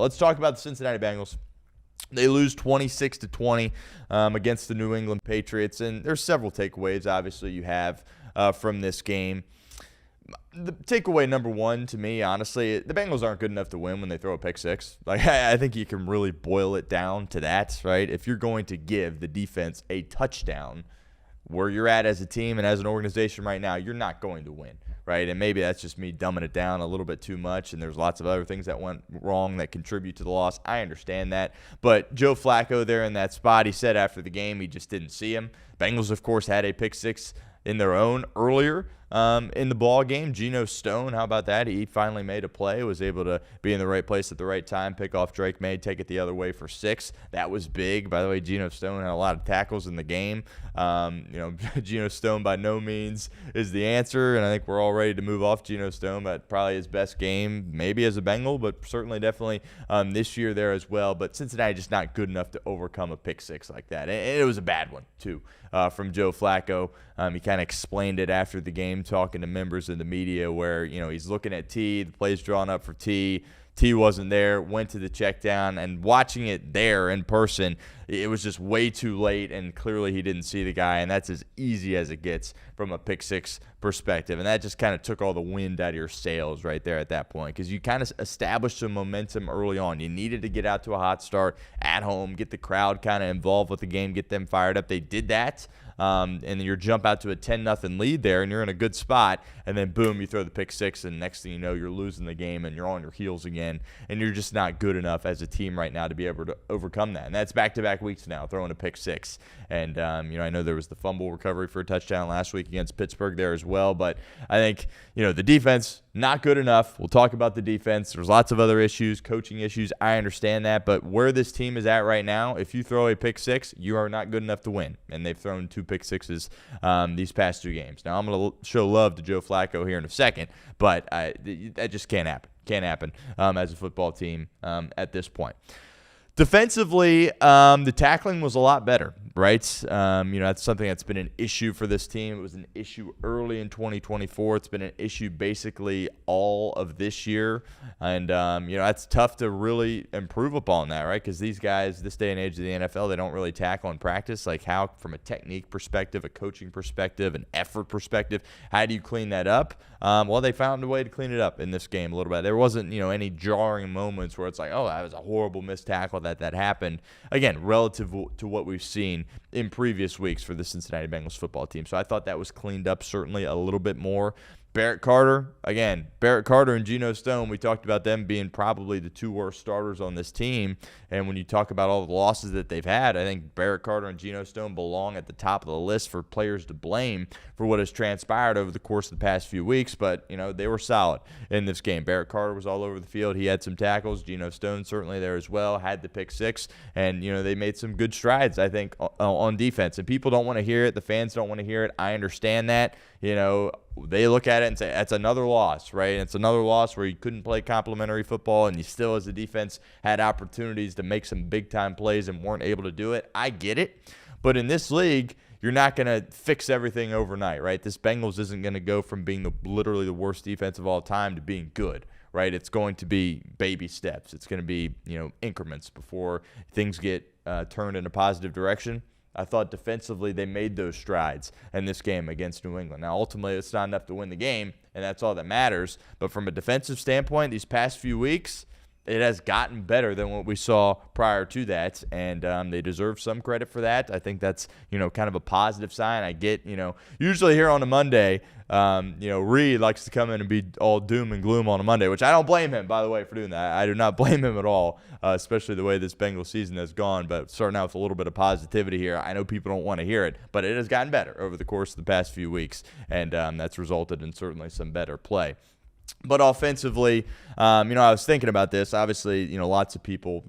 Let's talk about the Cincinnati Bengals. They lose 26-20 against the New England Patriots, and there's several takeaways, obviously, you have from this game. The takeaway number one to me, honestly, the Bengals aren't good enough to win when they throw a pick six. Like, I think you can really boil it down to that, right? If you're going to give the defense a touchdown where you're at as a team and as an organization right now, you're not going to win, right? And maybe that's just me dumbing it down a little bit too much, and there's lots of other things that went wrong that contribute to the loss. I understand that. But Joe Flacco there in that spot, he said after the game he just didn't see him. Bengals, of course, had a pick six in their own earlier in the ball game. Geno Stone, how about that? He finally made a play, was able to be in the right place at the right time, pick off Drake May, take it the other way for 6. That was big. By the way, Geno Stone had a lot of tackles in the game. Geno Stone by no means is the answer, and I think we're all ready to move off Geno Stone, but probably his best game, maybe as a Bengal, but certainly definitely this year there as well. But Cincinnati just not good enough to overcome a pick six like that, and it was a bad one too from Joe Flacco. He kind of explained it after the game, talking to members of the media, where he's looking at T, the play's drawn up for T. T wasn't there, went to the check down, and watching it there in person, it was just way too late, and clearly he didn't see the guy, and that's as easy as it gets from a pick six perspective. And that just kind of took all the wind out of your sails right there at that point, because you kind of established some momentum early on. You needed to get out to a hot start at home, get the crowd kind of involved with the game, get them fired up. They did that. And you jump out to a 10-0 lead there, and you're in a good spot, and then boom, you throw the pick six, and next thing you know, you're losing the game, and you're on your heels again, and you're just not good enough as a team right now to be able to overcome that. And that's back-to-back weeks now, throwing a pick six. And I know there was the fumble recovery for a touchdown last week against Pittsburgh there as well, but I think the defense not good enough. We'll talk about the defense. There's lots of other issues, coaching issues. I understand that, but where this team is at right now, if you throw a pick six, you are not good enough to win. And they've thrown 2 pick sixes these past 2 games. Now, I'm going to show love to Joe Flacco here in a second, but that just can't happen. Can't happen as a football team at this point. Defensively, the tackling was a lot better, right? That's something that's been an issue for this team. It was an issue early in 2024. It's been an issue basically all of this year. And, that's tough to really improve upon that, right? Because these guys, this day and age of the NFL, they don't really tackle in practice. Like, how, from a technique perspective, a coaching perspective, an effort perspective, how do you clean that up? Well, they found a way to clean it up in this game a little bit. There wasn't, any jarring moments where it's like, oh, that was a horrible missed tackle that happened. Again, relative to what we've seen in previous weeks for the Cincinnati Bengals football team. So I thought that was cleaned up certainly a little bit more. Barrett Carter and Geno Stone, we talked about them being probably the 2 worst starters on this team. And when you talk about all the losses that they've had, I think Barrett Carter and Geno Stone belong at the top of the list for players to blame for what has transpired over the course of the past few weeks. But, they were solid in this game. Barrett Carter was all over the field. He had some tackles. Geno Stone certainly there as well, had the pick six. And, they made some good strides, I think, on defense. And people don't want to hear it. The fans don't want to hear it. I understand that. They look at it and say, that's another loss, right? And it's another loss where you couldn't play complimentary football and you still, as a defense, had opportunities to make some big-time plays and weren't able to do it. I get it. But in this league, you're not going to fix everything overnight, right? This Bengals isn't going to go from being literally the worst defense of all time to being good, right? It's going to be baby steps. It's going to be, increments before things get turned in a positive direction. I thought defensively they made those strides in this game against New England. Now, ultimately, it's not enough to win the game, and that's all that matters. But from a defensive standpoint, these past few weeks, it has gotten better than what we saw prior to that, and they deserve some credit for that. I think that's, kind of a positive sign. I get, usually here on a Monday, Reed likes to come in and be all doom and gloom on a Monday, which I don't blame him, by the way, for doing that. I do not blame him at all, especially the way this Bengals season has gone. But starting out with a little bit of positivity here, I know people don't want to hear it, but it has gotten better over the course of the past few weeks, and that's resulted in certainly some better play. But offensively, I was thinking about this. Obviously, lots of people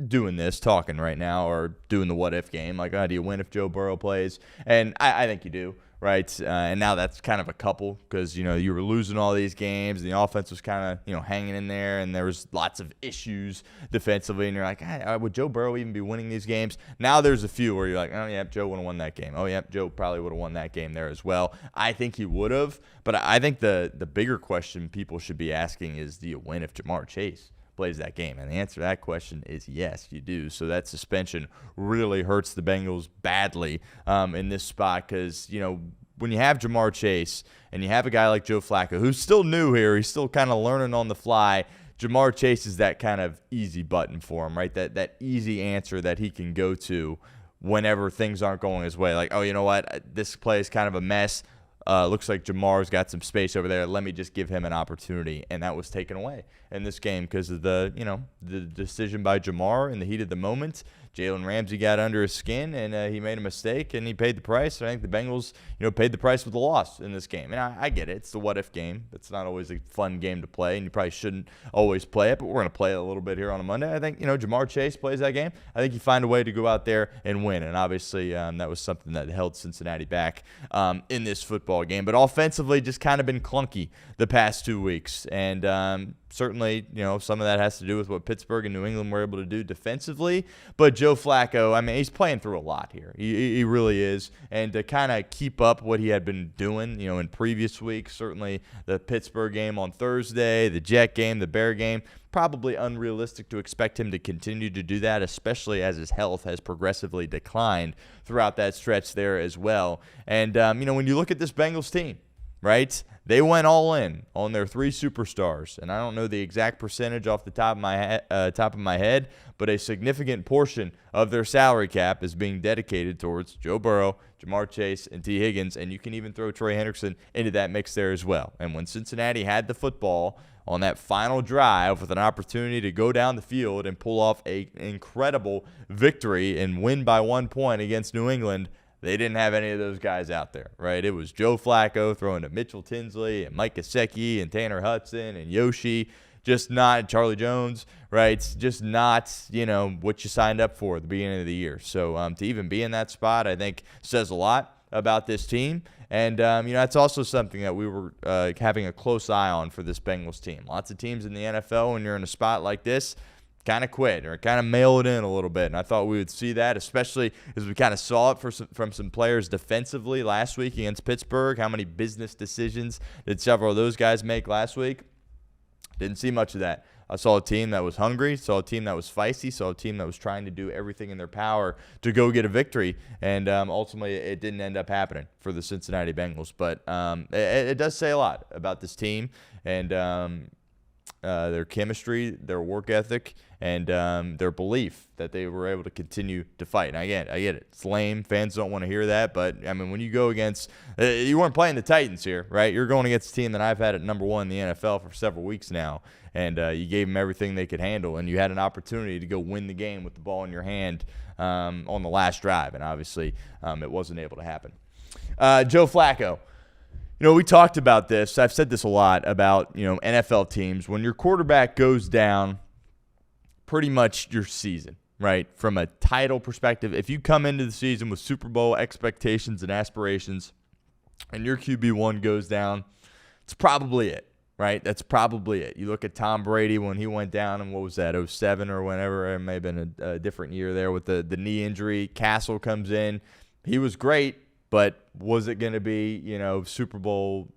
doing this, talking right now, or doing the what-if game. Like, do you win if Joe Burrow plays? And I think you do, right? And now that's kind of a couple because, you were losing all these games. And the offense was kind of, hanging in there, and there was lots of issues defensively. And you're like, would Joe Burrow even be winning these games? Now there's a few where you're like, oh, yeah, Joe would have won that game. Oh, yeah, Joe probably would have won that game there as well. I think he would have. But I think the bigger question people should be asking is, do you win if Jamar Chase plays that game? And the answer to that question is yes, you do. So that suspension really hurts the Bengals badly in this spot because, when you have Jamar Chase and you have a guy like Joe Flacco, who's still new here, he's still kind of learning on the fly, Jamar Chase is that kind of easy button for him, right? That easy answer that he can go to whenever things aren't going his way. Like, oh, you know what? This play is kind of a mess. Looks like Jamar's got some space over there. Let me just give him an opportunity. And that was taken away in this game because of the decision by Jamar in the heat of the moment. Jalen Ramsey got under his skin, and he made a mistake, and he paid the price. I think the Bengals, paid the price with the loss in this game. And I get it. It's the what-if game. It's not always a fun game to play, and you probably shouldn't always play it, but we're going to play it a little bit here on a Monday. I think, Jamar Chase plays that game. I think you find a way to go out there and win, and obviously that was something that held Cincinnati back in this football game. But offensively, just kind of been clunky the past 2 weeks, and certainly, some of that has to do with what Pittsburgh and New England were able to do defensively. But Joe Flacco, he's playing through a lot here. He really is. And to kind of keep up what he had been doing, in previous weeks, certainly the Pittsburgh game on Thursday, the Jet game, the Bear game, probably unrealistic to expect him to continue to do that, especially as his health has progressively declined throughout that stretch there as well. And, when you look at this Bengals team, right? They went all in on their 3 superstars, and I don't know the exact percentage off the top of my head, but a significant portion of their salary cap is being dedicated towards Joe Burrow, Jamar Chase, and T. Higgins, and you can even throw Trey Hendrickson into that mix there as well. And when Cincinnati had the football on that final drive with an opportunity to go down the field and pull off an incredible victory and win by 1 point against New England, they didn't have any of those guys out there, right? It was Joe Flacco throwing to Mitchell Tinsley and Mike Gesicki and Tanner Hudson and Yoshi, just not Charlie Jones, right? It's just not, what you signed up for at the beginning of the year. So to even be in that spot, I think says a lot about this team. And, that's also something that we were having a close eye on for this Bengals team. Lots of teams in the NFL, when you're in a spot like this, kind of quit or kind of mail it in a little bit. And I thought we would see that, especially as we kind of saw it from some players defensively last week against Pittsburgh. How many business decisions did several of those guys make last week? Didn't see much of that. I saw a team that was hungry, saw a team that was feisty, saw a team that was trying to do everything in their power to go get a victory. And ultimately, it didn't end up happening for the Cincinnati Bengals. But it does say a lot about this team and their chemistry, their work ethic, and their belief that they were able to continue to fight. And again, I get it. It's lame. Fans don't want to hear that. But, when you go against you weren't playing the Titans here, right? You're going against a team that I've had at number 1 in the NFL for several weeks now. And you gave them everything they could handle. And you had an opportunity to go win the game with the ball in your hand on the last drive. And obviously, it wasn't able to happen. Joe Flacco. We talked about this. I've said this a lot about, NFL teams. When your quarterback goes down, pretty much your season, right? From a title perspective, if you come into the season with Super Bowl expectations and aspirations and your QB1 goes down, it's probably it, right? That's probably it. You look at Tom Brady when he went down in, what was that, 07 or whenever. It may have been a different year there with the knee injury. Castle comes in. He was great. But was it going to be, Super Bowl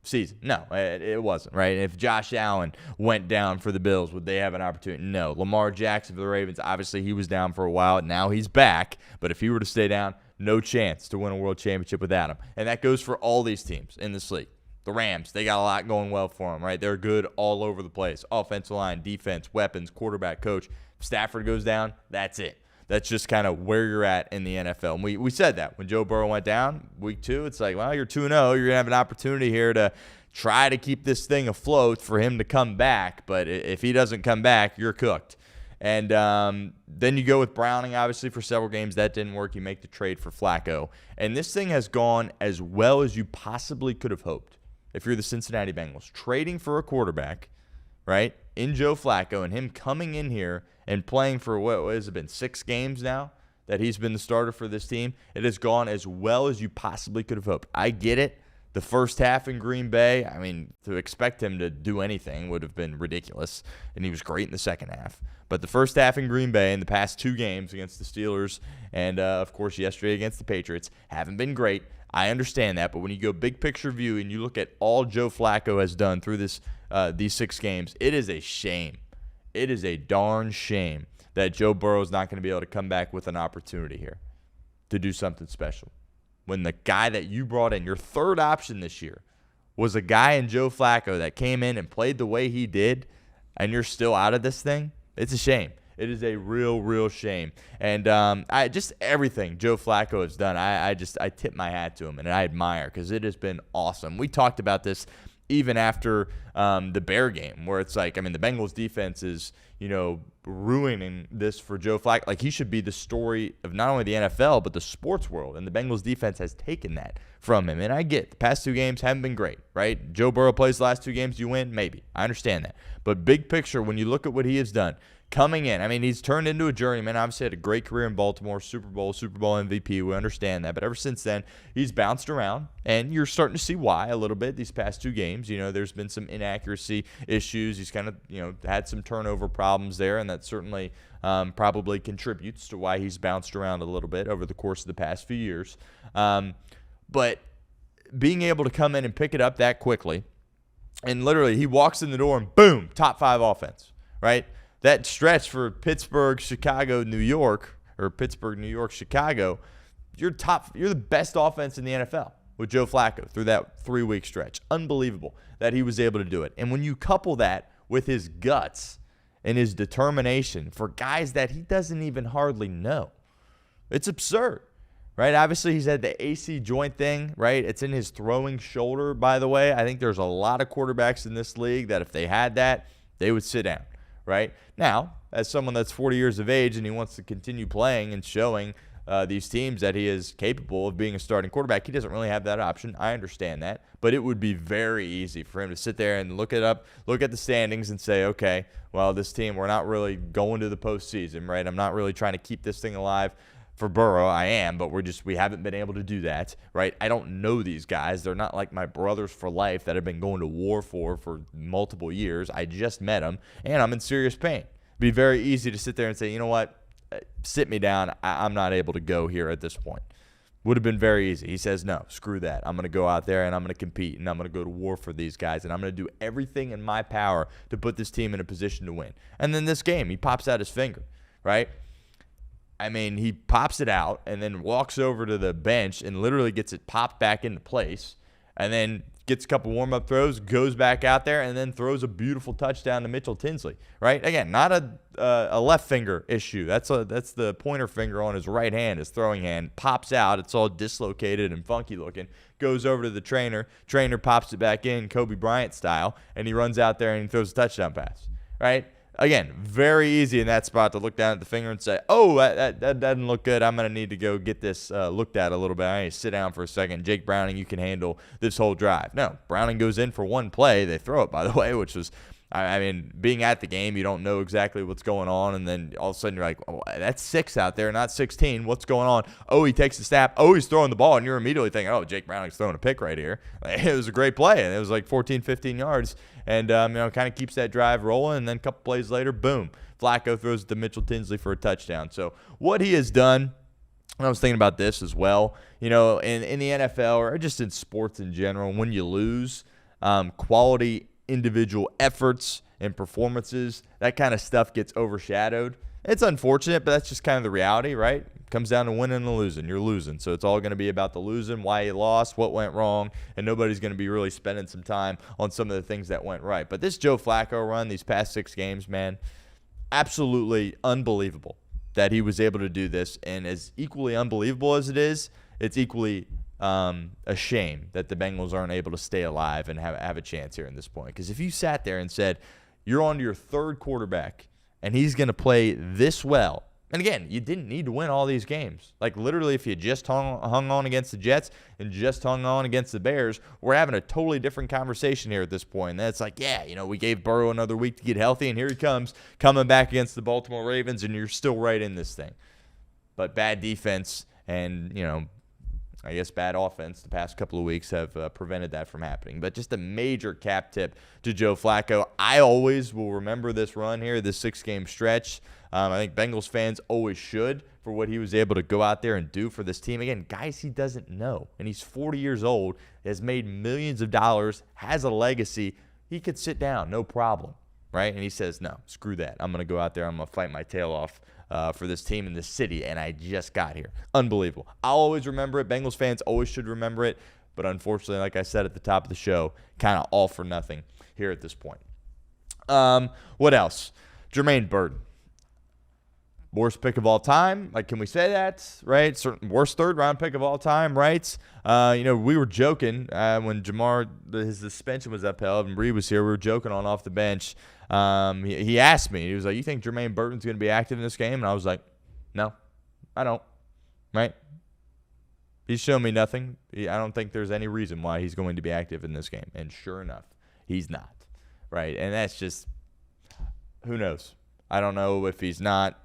season? No, it wasn't, right? And if Josh Allen went down for the Bills, would they have an opportunity? No. Lamar Jackson for the Ravens, obviously he was down for a while. Now he's back. But if he were to stay down, no chance to win a world championship without him. And that goes for all these teams in this league. The Rams, they got a lot going well for them, right? They're good all over the place. Offensive line, defense, weapons, quarterback, coach. If Stafford goes down, that's it. That's just kind of where you're at in the NFL. And we said that when Joe Burrow went down week 2. It's like, well, you're 2-0. You're going to have an opportunity here to try to keep this thing afloat for him to come back. But if he doesn't come back, you're cooked. And then you go with Browning, obviously, for several games. That didn't work. You make the trade for Flacco. And this thing has gone as well as you possibly could have hoped if you're the Cincinnati Bengals. Trading for a quarterback, right, in Joe Flacco, and him coming in here and playing for, what has it been, 6 games now that he's been the starter for this team. It has gone as well as you possibly could have hoped. I get it. The first half in Green Bay, to expect him to do anything would have been ridiculous, and he was great in the second half. But the first half in Green Bay and the past 2 games against the Steelers and, of course, yesterday against the Patriots haven't been great. I understand that, but when you go big picture view and you look at all Joe Flacco has done through these 6 games, it is a shame. it is a darn shame that Joe Burrow is not going to be able to come back with an opportunity here to do something special. When the guy that you brought in, your third option this year, was a guy in Joe Flacco that came in and played the way he did, and you're still out of this thing, it's a shame. It is a real shame. And I just everything Joe Flacco has done, I tip my hat to him, and I admire, because it has been awesome. We talked about this even after the Bear game, where it's like, I mean, the Bengals defense is, ruining this for Joe Flacco. Like, he should be the story of not only the NFL, but the sports world. And the Bengals defense has taken that from him. And I get the past 2 games haven't been great, right? Joe Burrow plays the last 2 games, you win? Maybe. I understand that. But big picture, when you look at what he has done, coming in, I mean, he's turned into a journeyman. Obviously had a great career in Baltimore, Super Bowl MVP. We understand that. But ever since then, he's bounced around, and you're starting to see why a little bit these past 2 games. There's been some inaccuracy issues. He's kind of, had some turnover problems there, and that certainly probably contributes to why he's bounced around a little bit over the course of the past few years. But being able to come in and pick it up that quickly, and literally he walks in the door and boom, top 5 offense, right? That stretch for Pittsburgh, Chicago, New York, or Pittsburgh, New York, Chicago, you're the best offense in the NFL with Joe Flacco through that 3-week stretch. Unbelievable that he was able to do it. And when you couple that with his guts and his determination for guys that he doesn't even hardly know, it's absurd, right? Obviously, he's had the AC joint thing, right? It's in his throwing shoulder, by the way. I think there's a lot of quarterbacks in this league that if they had that, they would sit down. Right? Now, as someone that's 40 years of age and he wants to continue playing and showing these teams that he is capable of being a starting quarterback, he doesn't really have that option. I understand that. But it would be very easy for him to sit there and look at the standings and say, okay, well, this team, we're not really going to the postseason, right? I'm not really trying to keep this thing alive. For Burrow, I am, but we haven't been able to do that, right? I don't know these guys. They're not like my brothers for life that I've been going to war for multiple years. I just met them, and I'm in serious pain. It'd be very easy to sit there and say, you know what, sit me down. I'm not able to go here at this point. Would have been very easy. He says, no, screw that. I'm going to go out there, and I'm going to compete, and I'm going to go to war for these guys, and I'm going to do everything in my power to put this team in a position to win. And then this game, he pops out his finger, right? I mean, he pops it out and then walks over to the bench and literally gets it popped back into place, and then gets a couple warm-up throws, goes back out there, and then throws a beautiful touchdown to Mitchell Tinsley, right? Again, not a left finger issue. That's the pointer finger on his right hand, his throwing hand. Pops out. It's all dislocated and funky looking. Goes over to the trainer. Trainer pops it back in, Kobe Bryant style, and he runs out there and he throws a touchdown pass, right? Again, very easy in that spot to look down at the finger and say, oh, that doesn't look good. I'm going to need to go get this looked at a little bit. I need to sit down for a second. Jake Browning, you can handle this whole drive. No, Browning goes in for one play. They throw it, by the way, which was, I mean, being at the game, you don't know exactly what's going on. And then all of a sudden you're like, oh, that's 6 out there, not 16. What's going on? Oh, he takes the snap. Oh, he's throwing the ball. And you're immediately thinking, oh, Jake Browning's throwing a pick right here. It was a great play. And it was like 14, 15 yards. And, kind of keeps that drive rolling. And then a couple plays later, boom, Flacco throws it to Mitchell Tinsley for a touchdown. So what he has done, and I was thinking about this as well, in the NFL or just in sports in general, when you lose, quality individual efforts and performances, that kind of stuff gets overshadowed. It's unfortunate, but that's just kind of the reality, right? It comes down to winning and losing. You're losing. So it's all going to be about the losing, why you lost, what went wrong, and nobody's going to be really spending some time on some of the things that went right. But this Joe Flacco run, these past 6 games, man, absolutely unbelievable that he was able to do this. And as equally unbelievable as it is, it's equally a shame that the Bengals aren't able to stay alive and have a chance here in this point. Because if you sat there and said, you're on to your 3rd quarterback, and he's going to play this well. And again, you didn't need to win all these games. Like literally, if you just hung on against the Jets and just hung on against the Bears, we're having a totally different conversation here at this point. And it's like, yeah, we gave Burrow another week to get healthy, and here he comes coming back against the Baltimore Ravens, and you're still right in this thing. But bad defense and, I guess bad offense the past couple of weeks have prevented that from happening. But just a major cap tip to Joe Flacco. I always will remember this run here, this 6-game stretch. I think Bengals fans always should for what he was able to go out there and do for this team. Again, guys he doesn't know. And he's 40 years old, has made millions of dollars, has a legacy. He could sit down, no problem. right? And he says, no, screw that. I'm going to go out there. I'm going to fight my tail off for this team in this city, and I just got here. Unbelievable. I'll always remember it. Bengals fans always should remember it. But unfortunately, like I said at the top of the show, kind of all for nothing here at this point. What else? Jermaine Burton. Worst pick of all time. Like, can we say that, right? Worst third-round pick of all time, right? We were joking when his suspension was upheld and Reed was here. We were joking off the bench. He asked me. He was like, you think Jermaine Burton's going to be active in this game? And I was like, no, I don't, right? He's shown me nothing. I don't think there's any reason why he's going to be active in this game. And sure enough, he's not, right? And that's just, who knows? I don't know if he's not,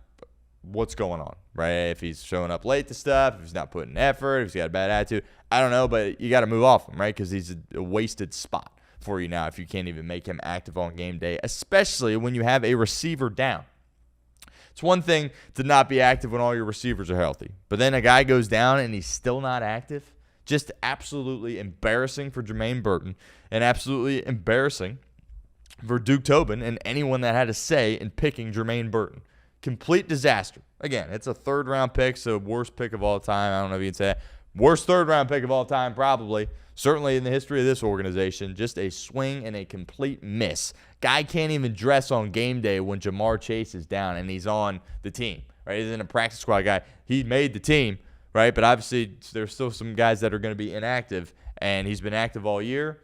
what's going on, right? If he's showing up late to stuff, if he's not putting effort, if he's got a bad attitude. I don't know, but you got to move off him, right? Because he's a wasted spot for you now if you can't even make him active on game day, especially when you have a receiver down. It's one thing to not be active when all your receivers are healthy, but then a guy goes down and he's still not active. Just absolutely embarrassing for Jermaine Burton and absolutely embarrassing for Duke Tobin and anyone that had a say in picking Jermaine Burton. Complete disaster. Again, it's a third-round pick, so worst pick of all time. I don't know if you can say that. Worst third-round pick of all time, probably. Certainly in the history of this organization. Just a swing and a complete miss. Guy can't even dress on game day when Jamar Chase is down and he's on the team, right? He's in a practice squad guy. He made the team, right? But obviously there's still some guys that are going to be inactive, and he's been active all year.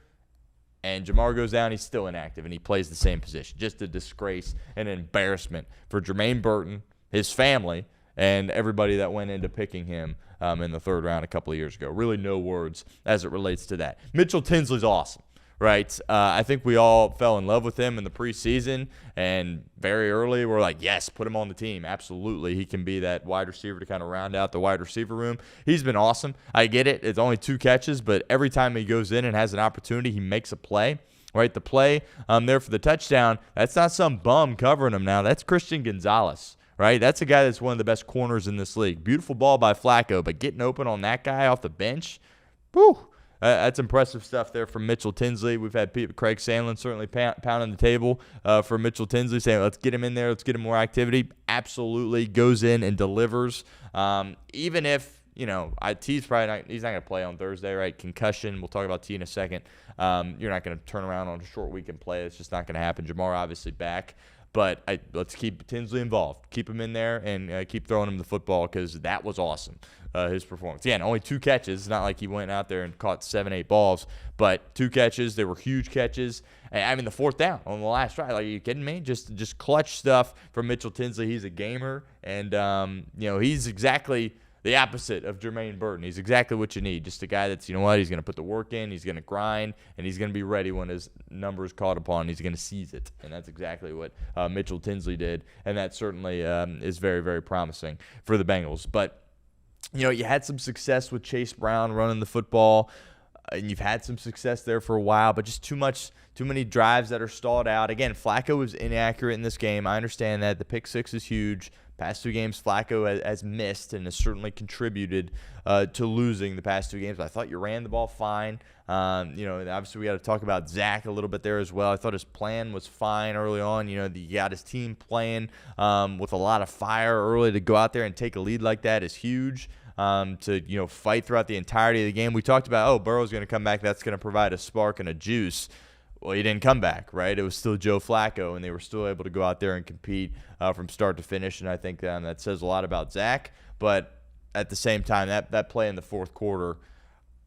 And Jamar goes down, he's still inactive, and he plays the same position. Just a disgrace and an embarrassment for Jermaine Burton, his family, and everybody that went into picking him in the third round a couple of years ago. Really no words as it relates to that. Mitchell Tinsley's awesome, right? I think we all fell in love with him in the preseason, and very early we're like, yes, put him on the team. Absolutely. He can be that wide receiver to kind of round out the wide receiver room. He's been awesome. I get it. It's only 2 catches, but every time he goes in and has an opportunity, he makes a play. Right, the play there for the touchdown, that's not some bum covering him now. That's Christian Gonzalez. Right? That's a guy that's one of the best corners in this league. Beautiful ball by Flacco, but getting open on that guy off the bench, whew, that's impressive stuff there from Mitchell Tinsley. We've had Craig Sandlin certainly pounding the table for Mitchell Tinsley, saying, let's get him in there, let's get him more activity. Absolutely goes in and delivers. Even if, T's probably not, he's not going to play on Thursday, right? Concussion, we'll talk about T in a second. You're not going to turn around on a short week and play. It's just not going to happen. Jamar obviously back. But let's keep Tinsley involved. Keep him in there and keep throwing him the football because that was awesome, his performance. Yeah, and only 2 catches. It's not like he went out there and caught 7, 8 balls. But 2 catches. They were huge catches. I mean, the 4th down on the last try. Like, are you kidding me? Just clutch stuff from Mitchell Tinsley. He's a gamer. And, he's exactly the opposite of Jermaine Burton. He's exactly what you need. Just a guy that's, he's going to put the work in, he's going to grind, and he's going to be ready when his number is called upon. He's going to seize it. And that's exactly what Mitchell Tinsley did. And that certainly is very, very promising for the Bengals. But, you had some success with Chase Brown running the football, and you've had some success there for a while, but just too many drives that are stalled out. Again, Flacco was inaccurate in this game. I understand that. The pick 6 is huge. Past 2 games, Flacco has missed and has certainly contributed to losing the past 2 games. But I thought you ran the ball fine. Obviously we got to talk about Zach a little bit there as well. I thought his plan was fine early on. He got his team playing with a lot of fire early. To go out there and take a lead like that is huge. To fight throughout the entirety of the game. We talked about, Burrow's going to come back. That's going to provide a spark and a juice. Well, he didn't come back, right? It was still Joe Flacco, and they were still able to go out there and compete from start to finish, and I think that says a lot about Zach. But at the same time, that play in the 4th quarter,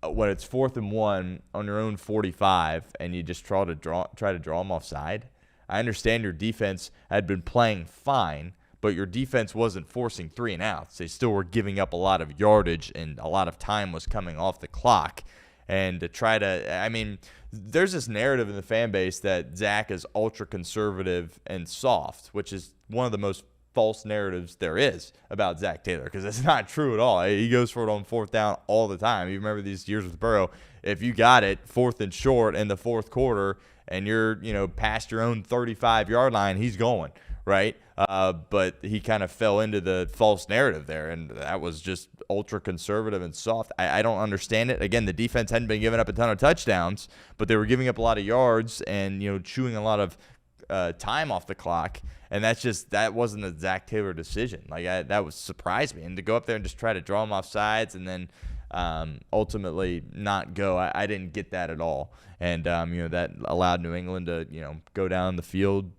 when it's 4th and 1 on your own 45, and you just try to draw them offside, I understand your defense had been playing fine, but your defense wasn't forcing 3 and outs. They still were giving up a lot of yardage, and a lot of time was coming off the clock. And to try to, there's this narrative in the fan base that Zach is ultra conservative and soft, which is one of the most false narratives there is about Zach Taylor, because it's not true at all. He goes for it on 4th down all the time. You remember these years with Burrow. If you got it 4th and short in the 4th quarter and you're, past your own 35-yard line, he's going, right? But he kind of fell into the false narrative there, and that was just ultra conservative and soft. I don't understand it. Again, the defense hadn't been giving up a ton of touchdowns, but they were giving up a lot of yards and chewing a lot of time off the clock, and that wasn't a Zach Taylor decision. Like that was surprised me, and to go up there and just try to draw him off sides and then ultimately not go, I didn't get that at all. And that allowed New England to go down the field,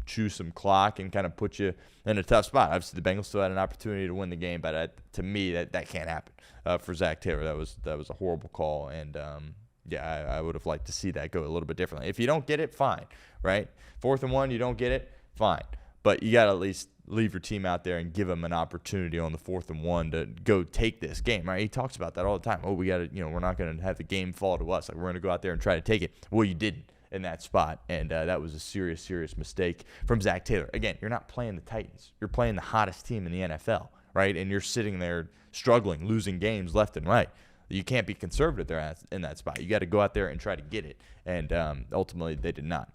chew some clock, and kind of put you in a tough spot. Obviously, the Bengals still had an opportunity to win the game, but to me, that can't happen for Zach Taylor. That was a horrible call, and I would have liked to see that go a little bit differently. If you don't get it, fine, right? 4th and 1, you don't get it, fine. But you got to at least leave your team out there and give them an opportunity on the 4th and 1 to go take this game, right? He talks about that all the time. Oh, we got to, we're not going to have the game fall to us. Like, we're going to go out there and try to take it. Well, you didn't in that spot, and that was a serious, serious mistake from Zach Taylor. Again, you're not playing the Titans. You're playing the hottest team in the NFL, right? And you're sitting there struggling, losing games left and right. You can't be conservative there in that spot. You got to go out there and try to get it, and ultimately they did not.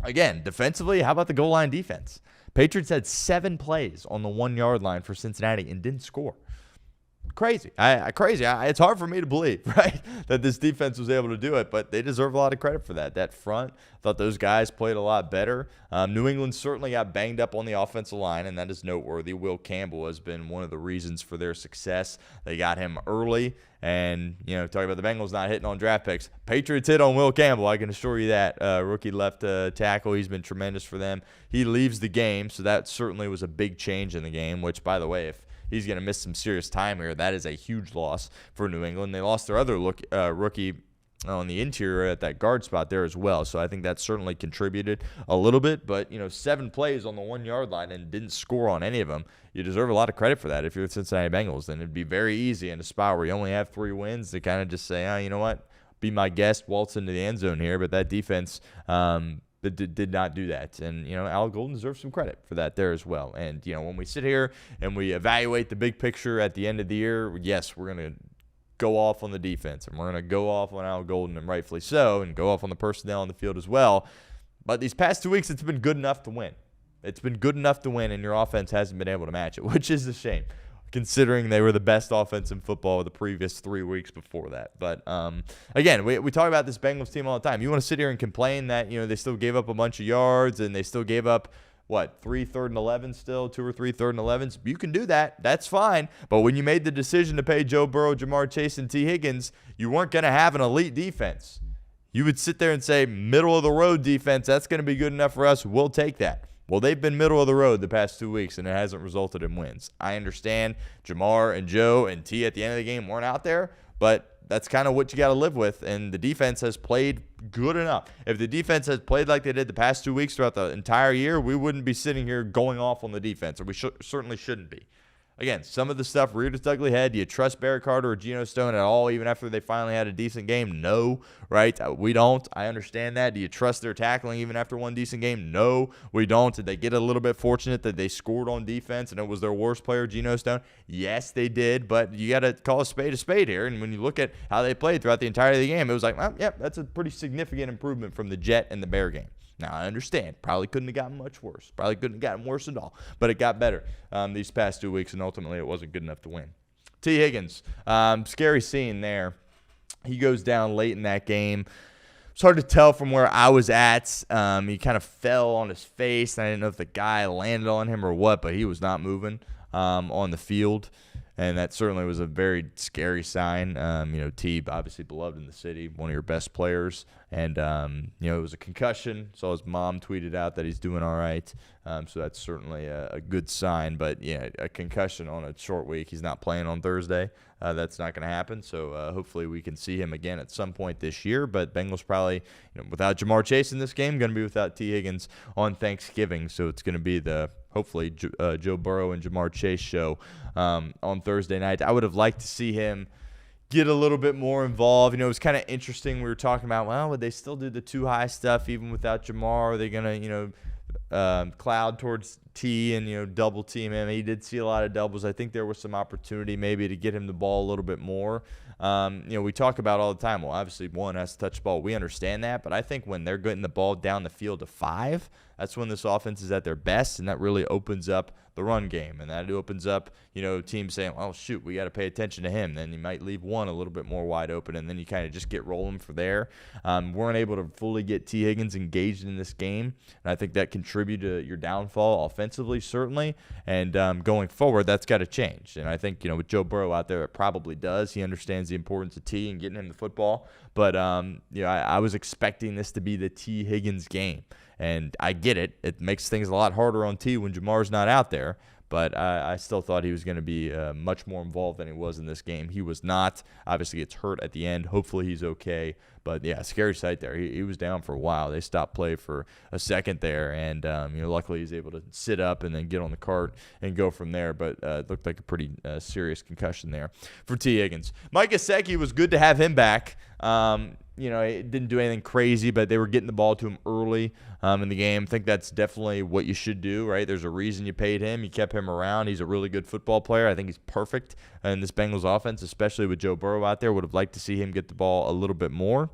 Again, defensively, how about the goal line defense? Patriots had 7 plays on the 1-yard line for Cincinnati and didn't score. Crazy. It's hard for me to believe, right, that this defense was able to do it, but they deserve a lot of credit for that. That front, I thought those guys played a lot better. New England certainly got banged up on the offensive line, and that is noteworthy. Will Campbell has been one of the reasons for their success. They got him early, and, talking about the Bengals not hitting on draft picks, Patriots hit on Will Campbell, I can assure you that. Rookie left tackle, he's been tremendous for them. He leaves the game, so that certainly was a big change in the game, which, by the way, if he's going to miss some serious time here, that is a huge loss for New England. They lost their other rookie on the interior at that guard spot there as well. So I think that certainly contributed a little bit. But, 7 plays on the 1-yard line and didn't score on any of them. You deserve a lot of credit for that. If you're the Cincinnati Bengals, then it'd be very easy in a spot where you only have 3 wins to kind of just say, you know what, be my guest, waltz into the end zone here. But that defense did not do that. And, Al Golden deserves some credit for that there as well. And, when we sit here and we evaluate the big picture at the end of the year, yes, we're going to go off on the defense, and we're going to go off on Al Golden, and rightfully so, and go off on the personnel on the field as well. But these past 2 weeks, it's been good enough to win. It's been good enough to win, and your offense hasn't been able to match it, which is a shame, considering they were the best offense in football the previous 3 weeks before that. But, again, we talk about this Bengals team all the time. You want to sit here and complain that, they still gave up a bunch of yards, and they still gave up, 3 3rd and 11 still, 2 or 3 3rd and 11s? You can do that. That's fine. But when you made the decision to pay Joe Burrow, Jamar Chase, and T. Higgins, you weren't going to have an elite defense. You would sit there and say, middle-of-the-road defense, that's going to be good enough for us. We'll take that. Well, they've been middle of the road the past 2 weeks, and it hasn't resulted in wins. I understand Jamar and Joe and T at the end of the game weren't out there, but that's kind of what you got to live with, and the defense has played good enough. If the defense has played like they did the past 2 weeks throughout the entire year, we wouldn't be sitting here going off on the defense, or we certainly shouldn't be. Again, some of the stuff reared its ugly head. Do you trust Barrett Carter or Geno Stone at all, even after they finally had a decent game? No, right? We don't. I understand that. Do you trust their tackling even after one decent game? No, we don't. Did they get a little bit fortunate that they scored on defense and it was their worst player, Geno Stone? Yes, they did, but you got to call a spade here. And when you look at how they played throughout the entirety of the game, it was like, well, yeah, that's a pretty significant improvement from the Jet and the Bear game. Now, I understand. Probably couldn't have gotten much worse. Probably couldn't have gotten worse at all. But it got better these past 2 weeks, and ultimately it wasn't good enough to win. T. Higgins, scary scene there. He goes down late in that game. It's hard to tell from where I was at. He kind of fell on his face. I didn't know if the guy landed on him or what, but he was not moving on the field. And that certainly was a very scary sign. T, obviously beloved in the city, one of your best players. And, it was a concussion. So his mom tweeted out that he's doing all right. So that's certainly a good sign. But, yeah, a concussion on a short week. He's not playing on Thursday. That's not going to happen. So hopefully we can see him again at some point this year. But Bengals probably, without Jamar Chase in this game, going to be without T. Higgins on Thanksgiving. So it's going to be hopefully Joe Burrow and Jamar Chase show on Thursday night. I would have liked to see him get a little bit more involved. It was kind of interesting. We were talking about, well, would they still do the too high stuff even without Jamar? Are they going to, cloud towards T and, double team him? He did see a lot of doubles. I think there was some opportunity maybe to get him the ball a little bit more. We talk about all the time, well, obviously one has to touch the ball. We understand that, but I think when they're getting the ball down the field to 5, that's when this offense is at their best, and that really opens up the run game, and that opens up, teams saying, oh, shoot, we got to pay attention to him. Then you might leave one a little bit more wide open, and then you kind of just get rolling from there. Weren't able to fully get T. Higgins engaged in this game, and I think that contributed to your downfall offensively, certainly, and going forward, that's got to change. And I think, with Joe Burrow out there, it probably does. He understands the importance of T and getting him the football, but I was expecting this to be the T. Higgins game. And I get it. It makes things a lot harder on T when Jamar's not out there. But I still thought he was going to be much more involved than he was in this game. He was not. Obviously, gets hurt at the end. Hopefully, he's okay. But, yeah, scary sight there. He was down for a while. They stopped play for a second there. And, luckily he's able to sit up and then get on the cart and go from there. But it looked like a pretty serious concussion there for T. Higgins. Mike Gesicki, was good to have him back. It didn't do anything crazy, but they were getting the ball to him early in the game. I think that's definitely what you should do, right? There's a reason you paid him. You kept him around. He's a really good football player. I think he's perfect in this Bengals offense, especially with Joe Burrow out there. Would have liked to see him get the ball a little bit more.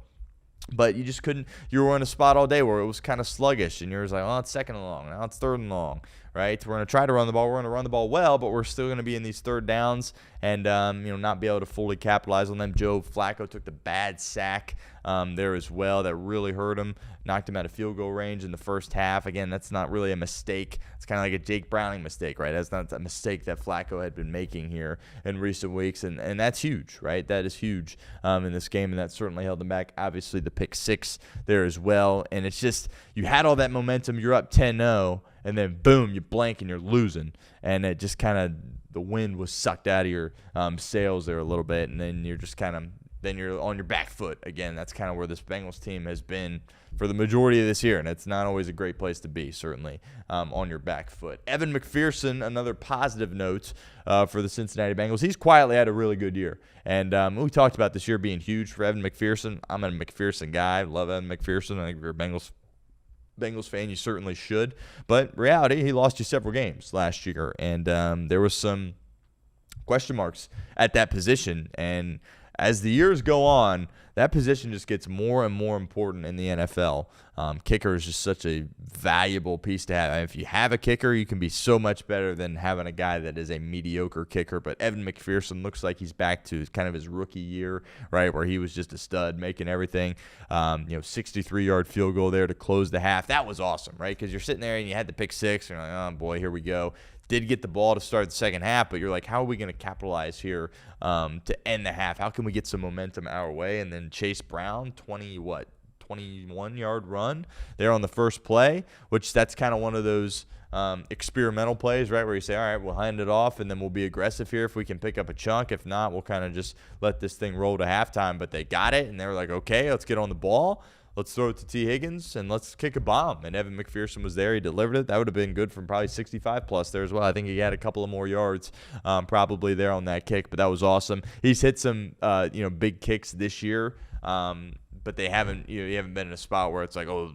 But you just couldn't. You were in a spot all day where it was kind of sluggish, and you were like, "Oh, it's second and long. Now it's third and long." Right? We're going to try to run the ball. We're going to run the ball well, but we're still going to be in these third downs and not be able to fully capitalize on them. Joe Flacco took the bad sack there as well. That really hurt him. Knocked him out of field goal range in the first half. Again, that's not really a mistake. It's kind of like a Jake Browning mistake, right? That's not a mistake that Flacco had been making here in recent weeks, and that's huge, right? That is huge in this game, and that certainly held them back. Obviously, the pick 6 there as well, and it's just you had all that momentum. You're up 10-0. And then, boom, you blank and you're losing. And it just kind of the wind was sucked out of your sails there a little bit. And then you're just then you're on your back foot again. That's kind of where this Bengals team has been for the majority of this year. And it's not always a great place to be, certainly, on your back foot. Evan McPherson, another positive note for the Cincinnati Bengals. He's quietly had a really good year. And we talked about this year being huge for Evan McPherson. I'm a McPherson guy. I love Evan McPherson. I think if you're a Bengals fan, you certainly should. But reality, he lost you several games last year, and there was some question marks at that position. And as the years go on, that position just gets more and more important in the NFL. Kicker is just such a valuable piece to have. I mean, if you have a kicker, you can be so much better than having a guy that is a mediocre kicker. But Evan McPherson looks like he's back to kind of his rookie year, right, where he was just a stud, making everything. 63-yard field goal there to close the half. That was awesome, right? Because you're sitting there and you had the pick 6, and you're like, oh boy, here we go. Did get the ball to start the second half, but you're like, how are we going to capitalize here to end the half? How can we get some momentum our way? And then Chase Brown, 21-yard run there on the first play, which that's kind of one of those experimental plays, right, where you say, all right, we'll hand it off, and then we'll be aggressive here if we can pick up a chunk. If not, we'll kind of just let this thing roll to halftime. But they got it, and they were like, okay, let's get on the ball. Let's throw it to T. Higgins, and let's kick a bomb. And Evan McPherson was there. He delivered it. That would have been good from probably 65-plus there as well. I think he had a couple of more yards probably there on that kick, but that was awesome. He's hit some big kicks this year, but they haven't you haven't been in a spot where it's like, oh,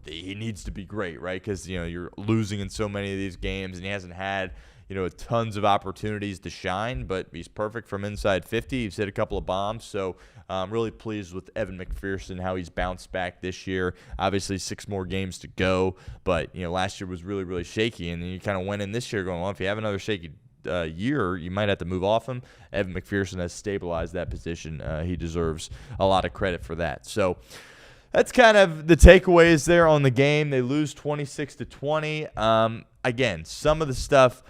he needs to be great, right? Because you're losing in so many of these games, and he hasn't had tons of opportunities to shine, but he's perfect from inside 50. He's hit a couple of bombs, so I'm really pleased with Evan McPherson, how he's bounced back this year. Obviously, 6 more games to go, but last year was really, really shaky, and then you kind of went in this year going, well, if you have another shaky year, you might have to move off him. Evan McPherson has stabilized that position. He deserves a lot of credit for that. So that's kind of the takeaways there on the game. They lose 26-20. Again, some of the stuff,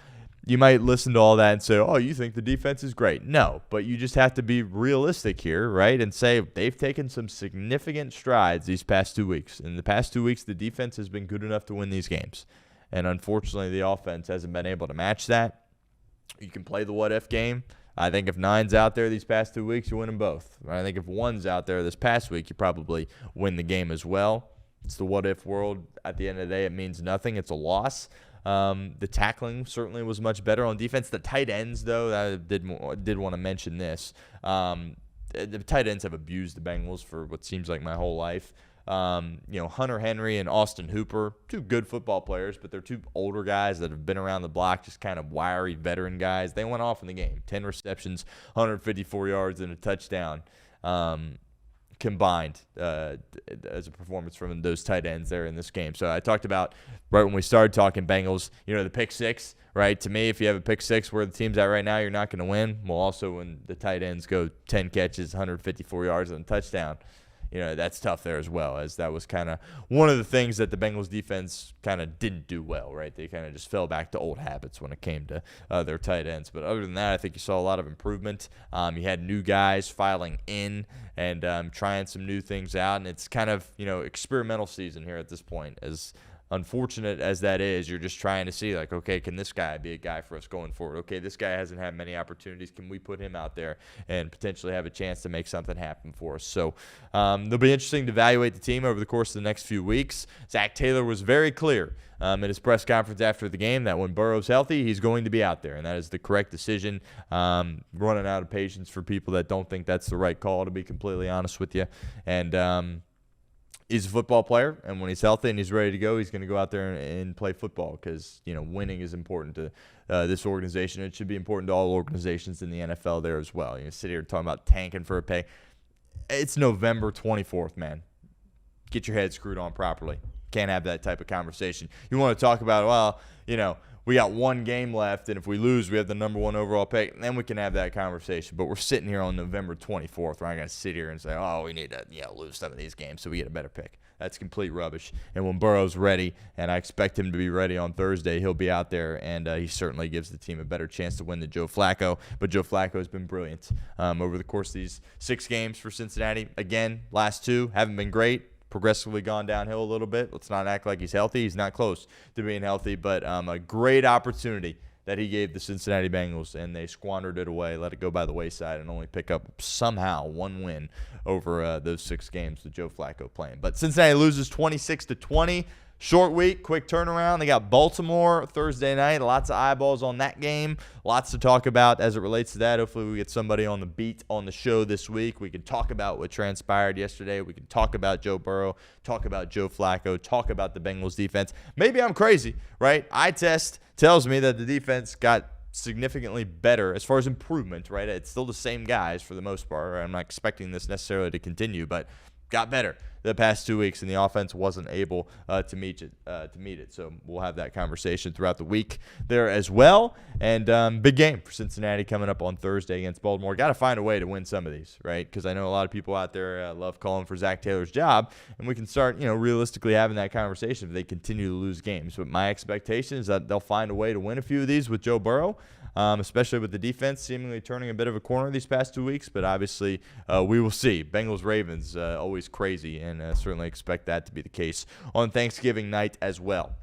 you might listen to all that and say, oh, you think the defense is great. No, but you just have to be realistic here, right, and say they've taken some significant strides these past 2 weeks. In the past 2 weeks, the defense has been good enough to win these games. And unfortunately, the offense hasn't been able to match that. You can play the what-if game. I think if 9's out there these past 2 weeks, you win them both. I think if 1's out there this past week, you probably win the game as well. It's the what-if world. At the end of the day, it means nothing. It's a loss. The tackling certainly was much better on defense. The tight ends, though, I did want to mention this. The tight ends have abused the Bengals for what seems like my whole life. Hunter Henry and Austin Hooper, two good football players, but they're two older guys that have been around the block, just kind of wiry veteran guys. They went off in the game. 10 receptions, 154 yards, and a touchdown combined as a performance from those tight ends there in this game. So I talked about right when we started talking Bengals, the pick six, right? To me, if you have a pick six where the team's at right now, you're not going to win. Well, also when the tight ends go 10 catches, 154 yards, and a touchdown, that's tough there as well, as that was kind of one of the things that the Bengals defense kind of didn't do well, right? They kind of just fell back to old habits when it came to their tight ends. But other than that, I think you saw a lot of improvement. You had new guys filing in and trying some new things out, and it's kind of, experimental season here at this point. As unfortunate as that is, you're just trying to see, like, okay, can this guy be a guy for us going forward? Okay, this guy hasn't had many opportunities. Can we put him out there and potentially have a chance to make something happen for us? So it'll be interesting to evaluate the team over the course of the next few weeks. Zach Taylor was very clear in his press conference after the game that when Burrow's healthy, he's going to be out there, and that is the correct decision. Running out of patience for people that don't think that's the right call, to be completely honest with you. And he's a football player, and when he's healthy and he's ready to go, he's going to go out there and play football because, winning is important to this organization. It should be important to all organizations in the NFL there as well. Sit here talking about tanking for a pay. It's November 24th, man. Get your head screwed on properly. Can't have that type of conversation. You want to talk about, we got one game left, and if we lose, we have the number 1 overall pick, and then we can have that conversation. But we're sitting here on November 24th. We're not going to sit here and say, we need to lose some of these games so we get a better pick. That's complete rubbish. And when Burrow's ready, and I expect him to be ready on Thursday, he'll be out there, and he certainly gives the team a better chance to win than Joe Flacco. But Joe Flacco has been brilliant over the course of these 6 games for Cincinnati. Again, last 2 haven't been great. Progressively gone downhill a little bit. Let's not act like he's healthy. He's not close to being healthy, but a great opportunity that he gave the Cincinnati Bengals, and they squandered it away, let it go by the wayside, and only pick up somehow 1 win over those 6 games with Joe Flacco playing. But Cincinnati loses 26-20. Short week, quick turnaround. They got Baltimore Thursday night. Lots of eyeballs on that game. Lots to talk about as it relates to that. Hopefully we get somebody on the beat on the show this week. We can talk about what transpired yesterday. We can talk about Joe Burrow, talk about Joe Flacco, talk about the Bengals defense. Maybe I'm crazy, right? Eye test tells me that the defense got significantly better as far as improvement, right? It's still the same guys for the most part. Right? I'm not expecting this necessarily to continue, but got better the past 2 weeks, and the offense wasn't able to meet it. So we'll have that conversation throughout the week there as well. And big game for Cincinnati coming up on Thursday against Baltimore. Got to find a way to win some of these, right? Because I know a lot of people out there love calling for Zach Taylor's job, and we can start, realistically having that conversation if they continue to lose games. But my expectation is that they'll find a way to win a few of these with Joe Burrow. Especially with the defense seemingly turning a bit of a corner these past 2 weeks. But obviously, we will see. Bengals-Ravens, always crazy, and certainly expect that to be the case on Thanksgiving night as well.